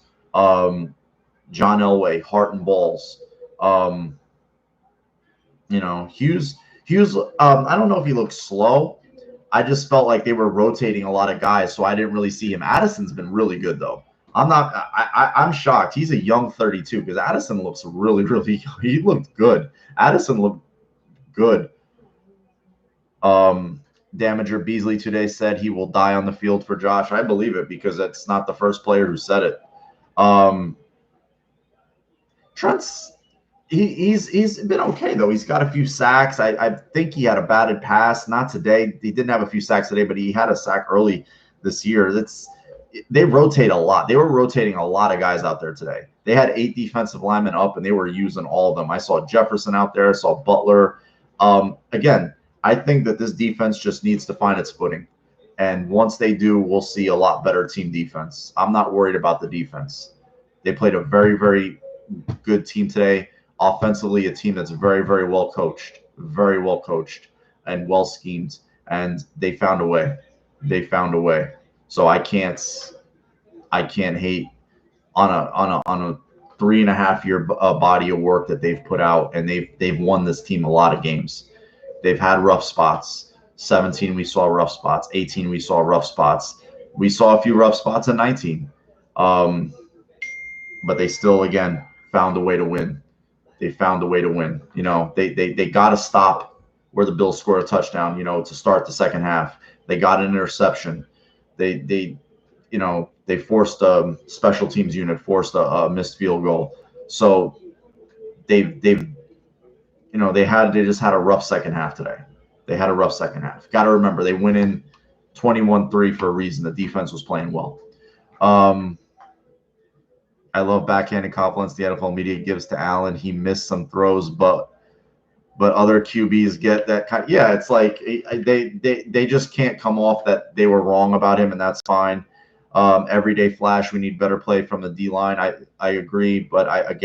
Speaker 1: John Elway, heart and balls. Hughes. I don't know if he looked slow. I just felt like they were rotating a lot of guys, so I didn't really see him. Addison's been really good, though. I'm shocked. He's a young 32, because Addison looks really, really. He looked good. Addison looked good. Damager Beasley today said he will die on the field for Josh. I believe it, because that's not the first player who said it. Trent's he's been okay, though. He's got a few sacks. I think he had a batted pass. Not today. He didn't have a few sacks today, but he had a sack early this year. They rotate a lot. They were rotating a lot of guys out there today. They had 8 defensive linemen up, and they were using all of them. I saw Jefferson out there. I saw Butler. Again, I think that this defense just needs to find its footing. And once they do, we'll see a lot better team defense. I'm not worried about the defense. They played a very, very good team today. Offensively, a team that's very, very well coached, and well schemed. And they found a way. So I can't hate on a 3.5-year body of work that they've put out, and they've won this team a lot of games. They've had rough spots. 17, we saw rough spots. 18, we saw rough spots. We saw a few rough spots at 19, but they still, again, found a way to win. They found a way to win. They got to stop where the Bills score a touchdown, to start the second half. They got an interception. They forced a special teams unit, forced a missed field goal. So they just had a rough second half today. They had a rough second half. Got to remember, they went in 21-3 for a reason. The defense was playing well. I love backhanded compliments the NFL media gives to Allen. He missed some throws, but other QBs get that kind. Yeah, it's like they just can't come off that they were wrong about him, and that's fine. Everyday flash. We need better play from the D line. I agree, but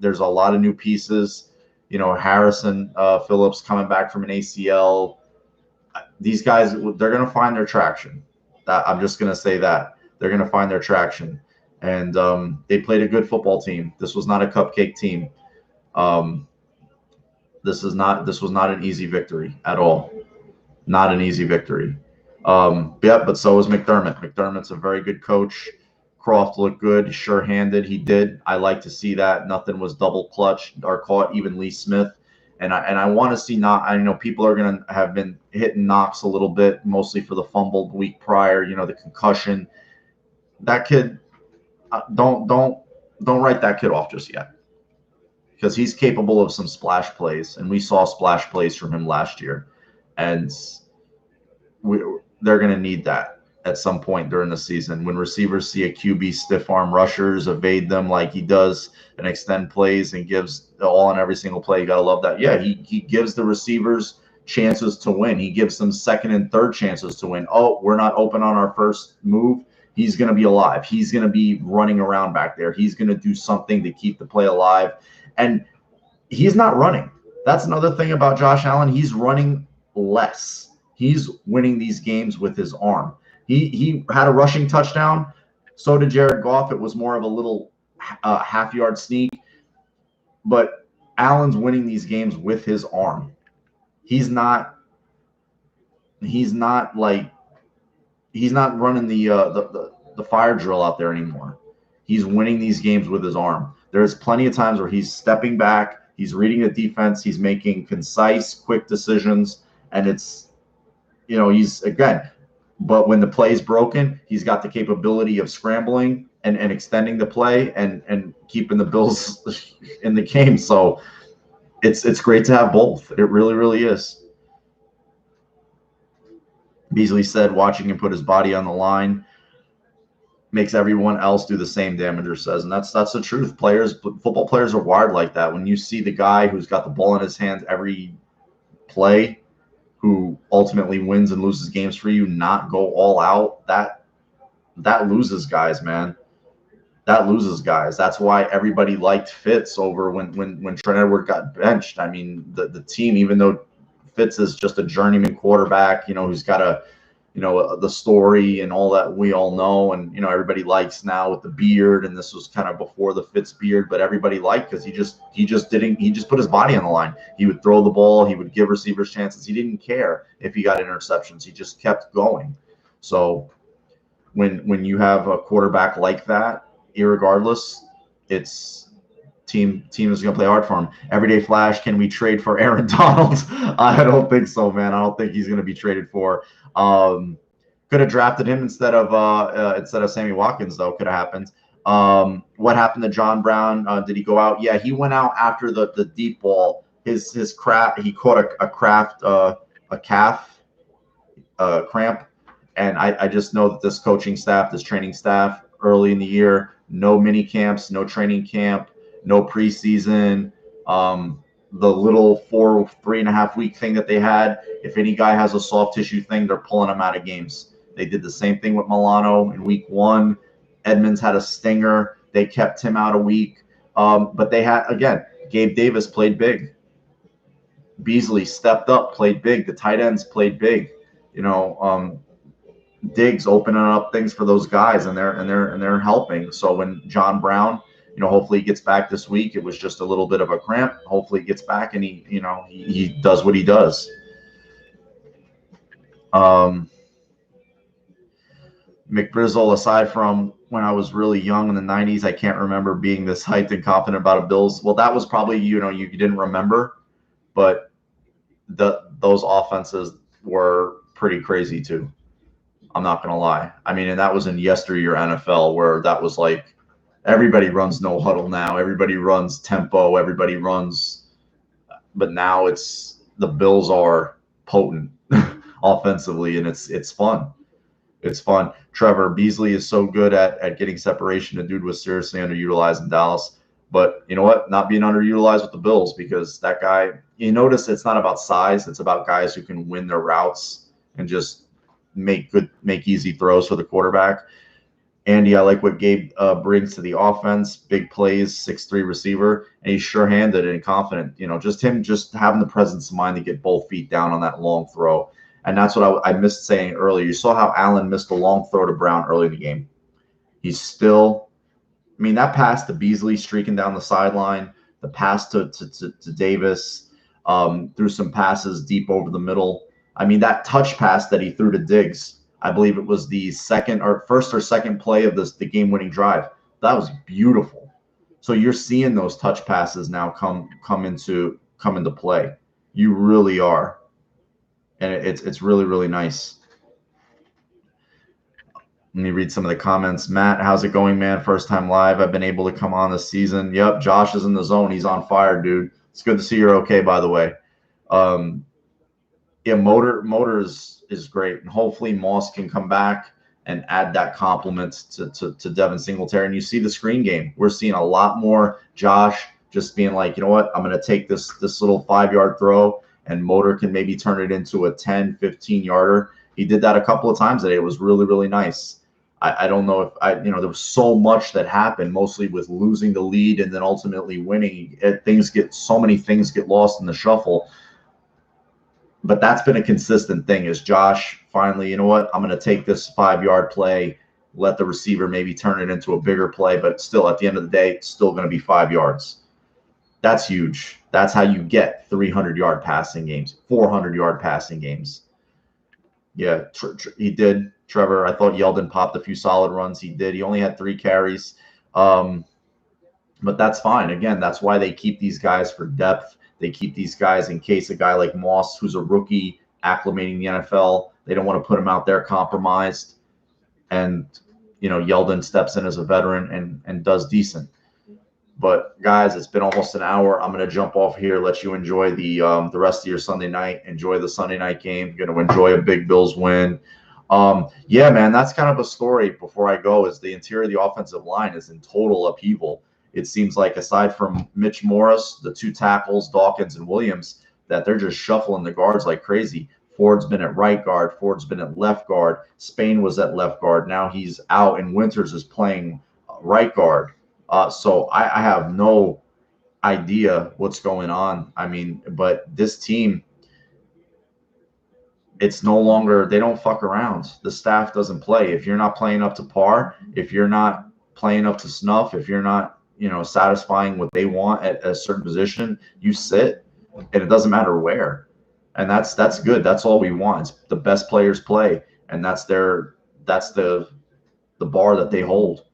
Speaker 1: there's a lot of new pieces. Harrison Phillips coming back from an ACL. These guys, they're going to find their traction. I'm just going to say that they're going to find their traction. And they played a good football team. This was not a cupcake team. This was not an easy victory at all. Not an easy victory. But so was McDermott. McDermott's a very good coach. Croft looked good, sure-handed. He did. I like to see that. Nothing was double clutched or caught. Even Lee Smith. And I want to see I know people are going to have been hitting Knox a little bit, mostly for the fumble the week prior. The concussion. That kid. Don't write that kid off just yet, because he's capable of some splash plays, and we saw splash plays from him last year, and they're going to need that at some point during the season when receivers see a QB stiff arm rushers, evade them like he does, and extend plays and gives all on every single play. You got to love that. Yeah, he gives the receivers chances to win. He gives them second and third chances to win. Oh, we're not open on our first move. He's going to be alive. He's going to be running around back there. He's going to do something to keep the play alive. And he's not running. That's another thing about Josh Allen. He's running less. He's winning these games with his arm. He had a rushing touchdown. So did Jared Goff. It was more of a little half-yard sneak. But Allen's winning these games with his arm. He's not running the fire drill out there anymore. He's winning these games with his arm. There's plenty of times where he's stepping back, he's reading the defense, he's making concise, quick decisions, and it's, he's, again, but when the play's broken, he's got the capability of scrambling and extending the play and keeping the Bills in the game. So it's great to have both. It really, really is. Beasley said watching him put his body on the line makes everyone else do the same, Damager says. And that's the truth. Football players are wired like that. When you see the guy who's got the ball in his hands every play, who ultimately wins and loses games for you, not go all out, that loses guys, man. That loses guys. That's why everybody liked Fitz over when Trent Edwards got benched. I mean, the team, even though Fitz is just a journeyman quarterback, who's got the story and all that we all know, and everybody likes now with the beard, and this was kind of before the Fitz beard, but everybody liked because he just put his body on the line. He would throw the ball, he would give receivers chances. He didn't care if he got interceptions. He just kept going. So when you have a quarterback like that, irregardless, it's team is going to play hard for him. Everyday flash, can we trade for Aaron Donald? I don't think so, man. I don't think he's going to be traded for. Could have drafted him instead of Sammy Watkins, though. Could have happened. What happened to John Brown? Did he go out? Yeah, he went out after the deep ball. His craft, he caught a calf cramp, and I just know that this coaching staff, this training staff, early in the year, no mini camps, no training camp, no preseason. The little 3.5 week thing that they had, if any guy has a soft tissue thing, they're pulling him out of games. They did the same thing with Milano in week 1. Edmonds had a stinger. They kept him out a week. But they had, again, Gabe Davis played big. Beasley stepped up, played big. The tight ends played big. Diggs opening up things for those guys, and they're helping. So when John Brown, hopefully he gets back this week. It was just a little bit of a cramp. Hopefully he gets back and he does what he does. McBrizzle, aside from when I was really young in the 90s, I can't remember being this hyped and confident about a Bills. Well, that was probably, you didn't remember, but those offenses were pretty crazy too. I'm not going to lie. I mean, and that was in yesteryear NFL where that was like everybody runs no huddle now. Everybody runs tempo. Everybody runs. But now the Bills are potent offensively, and it's fun. It's fun. Trevor Beasley is so good at getting separation. The dude was seriously underutilized in Dallas. But you know what? Not being underutilized with the Bills because that guy, you notice it's not about size. It's about guys who can win their routes and just make easy throws for the quarterback. Andy, I like what Gabe brings to the offense. Big plays, 6'3" receiver, and he's sure-handed and confident. Just him just having the presence of mind to get both feet down on that long throw. And that's what I missed saying earlier. You saw how Allen missed a long throw to Brown early in the game. He's still – I mean, that pass to Beasley streaking down the sideline, the pass to Davis, threw some passes deep over the middle. I mean, that touch pass that he threw to Diggs, I believe it was the first or second play of the game-winning drive. That was beautiful. So you're seeing those touch passes now come into play. You really are. And it's really, really nice. Let me read some of the comments. Matt, how's it going, man? First time live. I've been able to come on this season. Yep, Josh is in the zone. He's on fire, dude. It's good to see you're okay, by the way. Yeah, Motor is great. And hopefully Moss can come back and add that compliment to Devin Singletary. And you see the screen game. We're seeing a lot more Josh just being like, you know what? I'm going to take this little 5-yard throw, and Motor can maybe turn it into a 10, 15-yarder. He did that a couple of times today. It was really, really nice. I don't know if there was so much that happened, mostly with losing the lead and then ultimately winning. So many things get lost in the shuffle. But that's been a consistent thing is Josh finally, you know what, I'm going to take this 5-yard play, let the receiver maybe turn it into a bigger play, but still at the end of the day, it's still going to be 5 yards. That's huge. That's how you get 300-yard passing games, 400-yard passing games. Yeah, he did. Trevor, I thought Yeldon popped a few solid runs. He did. He only had 3 carries. But that's fine. Again, that's why they keep these guys for depth. They keep these guys in case a guy like Moss, who's a rookie, acclimating the NFL, they don't want to put him out there compromised. And, Yeldon steps in as a veteran and does decent. But, guys, it's been almost an hour. I'm going to jump off here, let you enjoy the rest of your Sunday night. Enjoy the Sunday night game. You're going to enjoy a big Bills win. Yeah, man, that's kind of a story before I go is the interior of the offensive line is in total upheaval. It seems like aside from Mitch Morris, the 2 tackles, Dawkins and Williams, that they're just shuffling the guards like crazy. Ford's been at right guard. Ford's been at left guard. Spain was at left guard. Now he's out, and Winters is playing right guard. So I have no idea what's going on. I mean, but this team, it's no longer, they don't fuck around. The staff doesn't play. If you're not playing up to par, if you're not playing up to snuff, if you're not, satisfying what they want at a certain position, you sit, and it doesn't matter where. And that's good. That's all we want. It's the best players play, and that's the bar that they hold.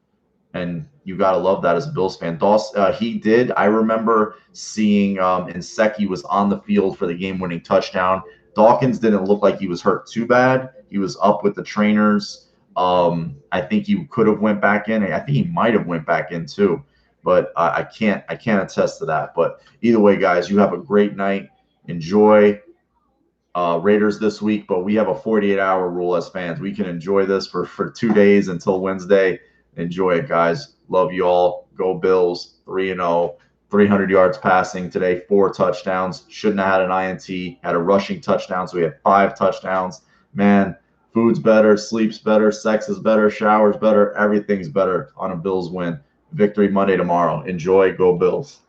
Speaker 1: And you got to love that as a Bills fan. I remember seeing Nsekhe was on the field for the game-winning touchdown. Dawkins didn't look like he was hurt too bad. He was up with the trainers. I think he could have went back in. I think he might have went back in too. But I can't attest to that. But either way, guys, you have a great night. Enjoy Raiders this week. But we have a 48-hour rule as fans. We can enjoy this for 2 days until Wednesday. Enjoy it, guys. Love you all. Go Bills. 3-0. 300 yards passing today, 4 touchdowns. Shouldn't have had an INT. Had a rushing touchdown, so we had 5 touchdowns. Man, food's better, sleep's better, sex is better, shower's better. Everything's better on a Bills win. Victory Monday tomorrow. Enjoy. Go Bills.